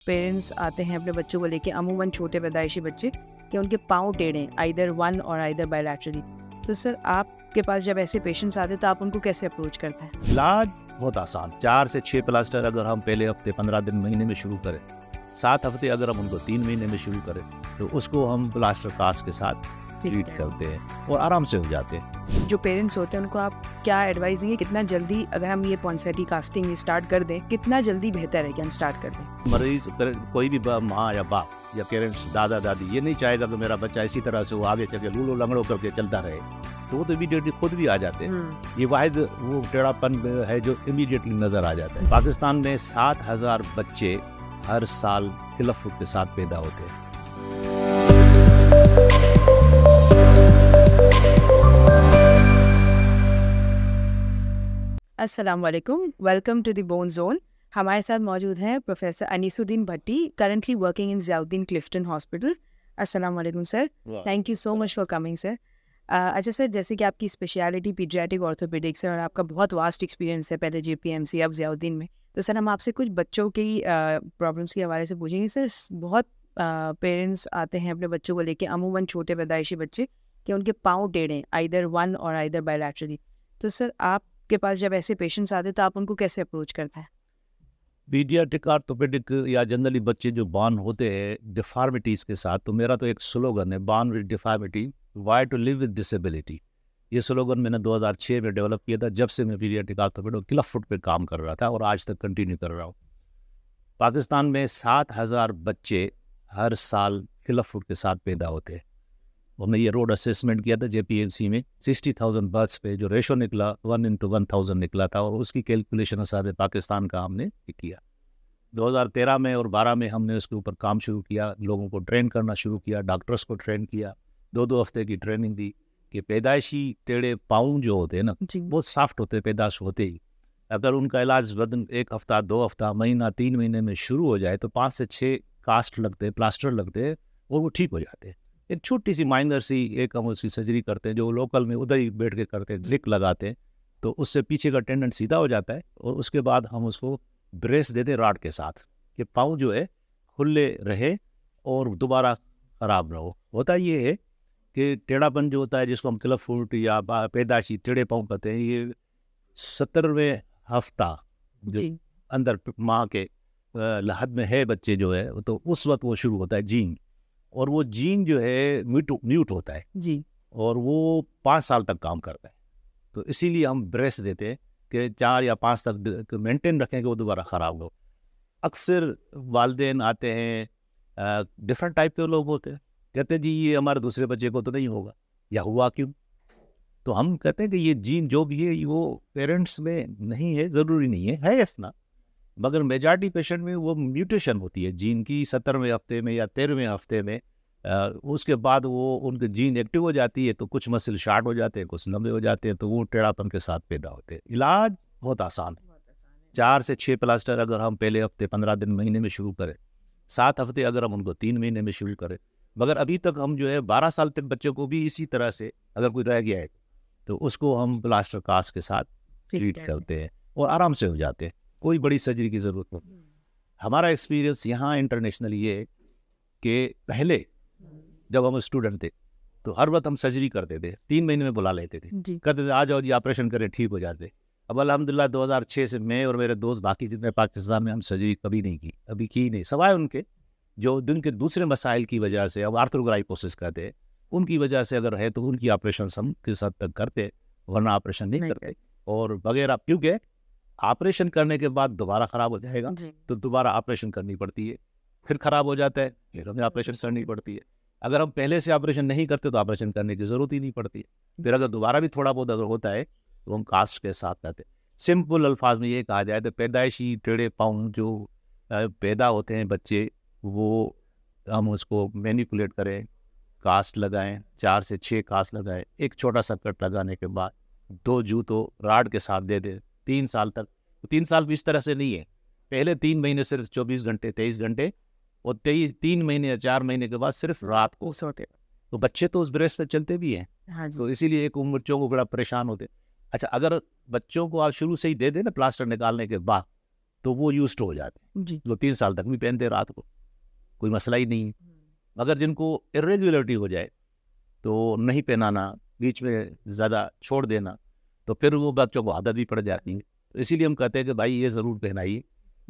Parents आते हैं अपने बच्चों को लेके, अमूमन छोटे पैदाइशी बच्चे, कि उनके पाँव टेढ़े, आइदर वन और आइदर बायलैटरली। तो सर आपके पास जब ऐसे पेशेंट्स आते हैं तो आप उनको कैसे अप्रोच करते हैं? इलाज बहुत आसान, 4 से 6 प्लास्टर अगर हम पहले हफ्ते 15 दिन महीने में शुरू करें, 7 हफ्ते अगर हम उनको 3 महीने में शुरू करें, तो उसको हम प्लास्टर कास्ट के साथ ट्रीट करते हैं और आराम से हो जाते हैं। जो पेरेंट्स होते हैं उनको आप क्या एडवाइस देंगे, कितना जल्दी अगर हम ये पॉन्सेटी कास्टिंग स्टार्ट कर दें, कितना जल्दी बेहतर है कि हम स्टार्ट कर दें? मरीज कोई भी माँ या बाप या पेरेंट्स, दादा दादी ये नहीं चाहेगा कि मेरा बच्चा इसी तरह से वो आगे चल के लूलो लंगड़ो करके चलता रहे, तो वो तो इमीडिएटली खुद भी आ जाते हैं। ये वाहिद वो टेढ़ापन है जो इमीडिएटली नजर आ जाता है। पाकिस्तान में 7,000 बच्चे हर साल क्लब फुट के साथ पैदा होते हैं। अस्सलाम वालेकुम, welcome to the bone zone. हमारे साथ मौजूद हैं professor Anisuddin Bhatti, currently working in Ziauddin Clifton hospital. अस्सलाम वालेकुम sir, thank you so much for coming sir. अच्छा सर, जैसे कि आपकी स्पेशलिटी पीडियाट्रिक ऑर्थोपेडिक्स है और आपका बहुत वास्ट एक्सपीरियंस है, पहले JPMC अब ज़ियाउद्दीन में, तो सर हम आपसे कुछ बच्चों की प्रॉब्लम्स के हवाले से पूछेंगे। सर बहुत पेरेंट्स आते हैं अपने बच्चों को लेके, अमूमन छोटे पैदाइशी बच्चे, कि उनके पाँव टेढ़े, आइदर वन और आइदर बायलैटरली। तो सर आपके पास जब ऐसे पेशेंट्स आते हैं तो आप उनको कैसे अप्रोच करते हैं? पीडियाट्रिक ऑर्थोपेडिक या जनरली बच्चे जो बॉर्न होते हैं डिफॉर्मिटीज़ के साथ, तो मेरा तो एक स्लोगन है, born with deformity why to live with disability. ये स्लोगन मैंने 2006 में डेवलप किया था, जब से मैं पीडियाट्रिक ऑर्थोपेडिक और क्लब फुट पे काम कर रहा था और आज तक कंटिन्यू कर रहा हूँ। पाकिस्तान में 7,000 बच्चे हर साल क्लब फुट के साथ पैदा होते हैं। हमने ये रोड असेसमेंट किया था JPMC में, 60,000 बर्थ्स पे जो रेशो निकला 1:1000 निकला था, और उसकी कैलकुलेशन सारे पाकिस्तान का हमने किया। 2013 में और 12 में हमने उसके ऊपर काम शुरू किया, लोगों को ट्रेन करना शुरू किया, डॉक्टर्स को ट्रेन किया, 2-2 हफ्ते की ट्रेनिंग दी कि पैदाइशी टेढ़े पाँव जो होते हैं ना, बहुत सॉफ्ट होते हैं पैदाइश होते ही। अगर उनका इलाज वजन 1 हफ्ता, 2 हफ्ता, महीना, 3 महीने में शुरू हो जाए तो 5 से 6 कास्ट लगते हैं, प्लास्टर लगते हैं और वो ठीक हो जाते हैं। एक छोटी सी माइनर सी एक हम उसकी सर्जरी करते हैं, जो लोकल में उधर ही बैठ के करते हैं, क्लिक लगाते हैं, तो उससे पीछे का टेंडन सीधा हो जाता है, और उसके बाद हम उसको ब्रेस देते हैं रॉड के साथ कि पाँव जो है खुले रहे और दोबारा ख़राब ना हो। होता ये है कि टेढ़ापन जो होता है, जिसको हम क्लब फुट या पैदाइशी टेढ़े पाँव कहते हैं, ये 17वें हफ्ता जो अंदर माँ के लहद में है बच्चे जो है, तो उस वक्त वो शुरू होता है जीन, और वो जीन जो है म्यूट होता है जी, और वो 5 साल तक काम करता है। तो इसीलिए हम ब्रेस देते हैं कि 4 या 5 तक मेंटेन रखें कि वो दोबारा ख़राब हो। अक्सर वालिदैन आते हैं, डिफरेंट टाइप के लोग होते हैं, कहते हैं जी ये हमारे दूसरे बच्चे को तो नहीं होगा, या हुआ क्यों? तो हम कहते हैं कि ये जीन जो भी है वो पेरेंट्स में नहीं है, ज़रूरी नहीं है ऐसा, मगर मेजॉरिटी पेशेंट में वो म्यूटेशन होती है जीन की 17वें हफ्ते में या 13वें हफ्ते में। उसके बाद वो उनके जीन एक्टिव हो जाती है, तो कुछ मसल शार्ट हो जाते हैं, कुछ लंबे हो जाते हैं, तो वो टेढ़ापन के साथ पैदा होते हैं। इलाज बहुत आसान है, 4 से 6 प्लास्टर अगर हम पहले हफ्ते 15 दिन महीने में शुरू करें, 7 हफ्ते अगर हम उनको 3 महीने में शुरू करें, मगर अभी तक हम जो है 12 साल तक बच्चों को भी इसी तरह से अगर कोई रह गया है तो उसको हम प्लास्टर कास्ट के साथ ट्रीट करते हैं और आराम से हो जाते हैं, कोई बड़ी सर्जरी की ज़रूरत नहीं। हमारा एक्सपीरियंस यहाँ इंटरनेशनल ये है कि पहले जब हम स्टूडेंट थे तो हर वक्त हम सर्जरी करते थे, 3 महीने में बुला लेते थे, कहते थे आ जाओ जी ऑपरेशन करें, ठीक हो जाते। अब अल्हम्दुलिल्लाह 2006 से मैं और मेरे दोस्त बाकी जितने पाकिस्तान में, हम सर्जरी कभी नहीं की, अभी की नहीं, सवाए उनके जो दिन के दूसरे मसाइल की वजह से, अब आर्थ्रोग्राइपोसिस कहते हैं, उनकी वजह से अगर है तो उनकी ऑपरेशन हम किस हद तक करते, वरना ऑपरेशन नहीं करते और वगैरह, क्योंकि ऑपरेशन करने के बाद दोबारा ख़राब हो जाएगा तो दोबारा ऑपरेशन करनी पड़ती है, फिर ख़राब हो जाता है, फिर हमें ऑपरेशन करनी पड़ती है। अगर हम पहले से ऑपरेशन नहीं करते तो ऑपरेशन करने की ज़रूरत ही नहीं पड़ती है। फिर अगर दोबारा भी थोड़ा बहुत अगर होता है तो हम कास्ट के साथ करते हैं। सिंपल अल्फाज में ये कहा जाए तो पैदाइशी टेढ़े पाँव जो पैदा होते हैं बच्चे, वो हम उसको मैनिपुलेट करें, कास्ट लगाएं, 4 से 6 कास्ट लगाएं, एक छोटा सा कट लगाने के बाद 2 जूतों राड के साथ दे दें 3 साल तक। तो 3 साल भी इस तरह से नहीं है, पहले 3 महीने सिर्फ 24 घंटे 23 घंटे, और 3 महीने या 4 महीने के बाद सिर्फ रात को सोते। तो बच्चे तो उस ब्रेस पे चलते भी हैं। हाँ, तो इसीलिए एक उम्र बच्चों को बड़ा परेशान होते। अच्छा, अगर बच्चों को आप शुरू से ही दे दें ना प्लास्टर निकालने के बाद, تو وہ یوزڈ ہو جاتے ہیں, جی وہ 3 سال تک بھی پہنتے ہیں رات کو, کوئی مسئلہ ہی نہیں ہے. مگر جن کو ارریگولرٹی ہو جائے تو نہیں پہنانا, بیچ میں زیادہ چھوڑ دینا, تو پھر وہ بچوں کو عادت بھی پڑ جاتی ہے. تو اسی لیے ہم کہتے ہیں کہ بھائی یہ ضرور پہنائیے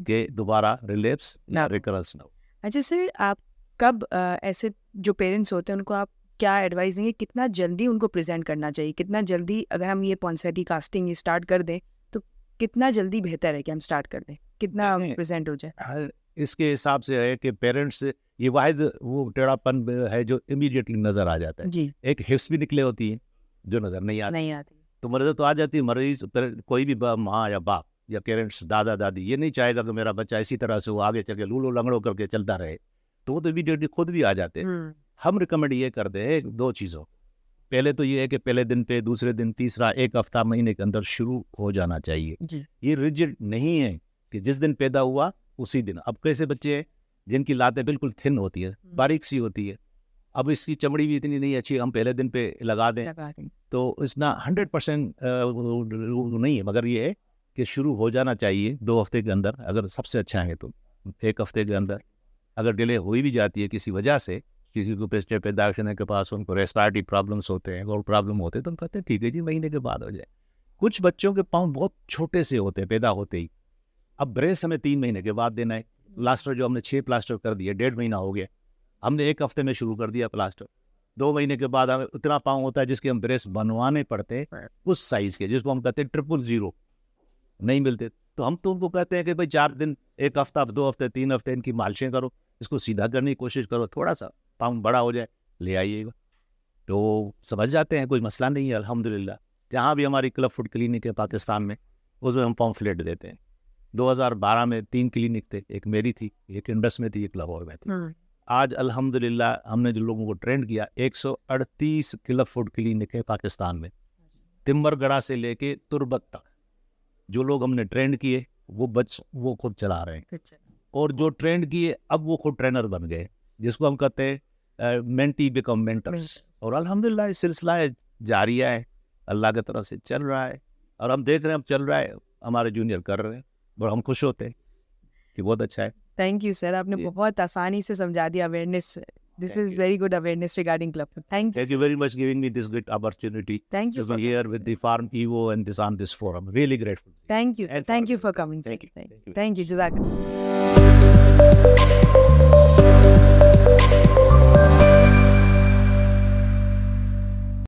کہ دوبارہ ریلیپس یا ریکرنس نہ ہو. اچھا سر, آپ کب ایسے جو پیرنٹس ہوتے ہیں ان کو آپ کیا ایڈوائز دیں گے, کتنا جلدی ان کو پریزنٹ کرنا چاہیے, کتنا جلدی اگر ہم یہ پونسیٹی کاسٹنگ اسٹارٹ کر دیں تو کتنا جلدی بہتر ہے کہ ہم اسٹارٹ کر دیں, کتنا پریزنٹ ہو جائے؟ اس کے حساب سے ہے کہ پیرنٹس, یہ واحد وہ ٹیڑھا پن ہے جو امیڈیٹلی نظر آ جاتا ہے. جی ایک ہپس بھی نکلے ہوتی ہیں جو نظر نہیں آتی, نہیں آتی. تو مرض تو آ جاتی ہے. مریض کوئی بھی ماں یا باپ یا پیرنٹس, دادا دادی, یہ نہیں چاہے گا کہ میرا بچہ اسی طرح سے وہ آگے چل کے لولو لنگڑوں کر کے چلتا رہے, تو وہ تو امیڈیٹلی خود بھی آ جاتے ہیں. ہم ریکمینڈ یہ کرتے ہیں 2 چیزوں. پہلے تو یہ ہے کہ پہلے دن پہ, دوسرے دن, تیسرا, 1 ہفتہ, مہینے کے اندر شروع ہو جانا چاہیے. جی یہ ریجڈ نہیں ہے کہ جس دن پیدا ہوا اسی دن. اب کیسے بچے ہیں جن کی لاتیں بالکل تھن ہوتی ہے, باریک سی ہوتی ہے, اب اس کی چمڑی بھی اتنی نہیں اچھی, ہم پہلے دن پہ لگا دیں تو اس نا 100% نہیں ہے. مگر یہ ہے کہ شروع ہو جانا چاہیے 2 ہفتے کے اندر, اگر سب سے اچھا ہے تو 1 ہفتے کے اندر. اگر ڈیلے ہوئی بھی جاتی ہے کسی وجہ سے, کسی کو پیدائش ہونے کے پاس ان کو ریسپائرٹی پرابلمس ہوتے ہیں, اور پرابلم ہوتے ہیں, تو ہم کہتے ہیں ٹھیک ہے جی مہینے کے بعد ہو جائے. کچھ بچوں کے پاؤں بہت چھوٹے سے ہوتے ہیں پیدا ہوتے ہی. اب بریس ہمیں 3 مہینے کے بعد دینا ہے. پلاسٹر جو ہم نے 6 پلاسٹر کر دیے, 1.5 مہینہ ہو گیا, ہم نے 1 ہفتے میں شروع کر دیا پلاسٹر. 2 مہینے کے بعد ہمیں اتنا پاؤں ہوتا ہے جس کے ہم بریس بنوانے پڑتے ہیں اس سائز کے, جس کو ہم کہتے ہیں 000 نہیں ملتے. تو ہم تو ان کو کہتے ہیں کہ بھائی 4 دن, 1 ہفتہ, 2 ہفتے, 3 ہفتے ان کی مالشیں کرو, اس کو سیدھا کرنے کی کوشش کرو, تھوڑا سا پاؤں بڑا ہو جائے لے آئیے گا. تو سمجھ جاتے ہیں, کوئی مسئلہ نہیں ہے الحمدللہ. جہاں بھی ہماری کلب فوڈ کلینک ہے پاکستان میں, اس میں ہم پامفلیٹ دیتے ہیں. 2012 میں 3 کلینک تھے, ایک میری تھی, ایک انڈس میں تھی, ایک لاہور میں تھی. آج الحمدللہ ہم نے جو لوگوں کو ٹرینڈ کیا, 138 کلب فوڈ کلینک ہے پاکستان میں, تمبر گڑھا سے لے کے تربت تک. جو لوگ ہم نے ٹرینڈ کیے وہ خود چلا رہے ہیں, اور جو ٹرینڈ کیے اب وہ خود ٹرینر بن گئے, جس کو ہم کہتے ہیں مینٹی بیکم مینٹرس. اور الحمدللہ یہ سلسلہ جاریہ ہے, اللہ کی طرف سے چل رہا ہے, اور ہم دیکھ رہے ہیں اب چل رہا ہے, ہمارے جونیئر کر رہے ہیں, اور ہم خوش ہوتے ہیں کہ بہت اچھا ہے. تھینک یو سر, آپ نے بہت آسانی سے سمجھا دیا awareness. This is very good awareness regarding Club Food. Thank you. Thank you very much giving me this good opportunity. Thank you to be here with the Farm Evo and on this forum. Really grateful. Thank you, sir. Thank you for coming. Thank you. Thank you. Jazakallah.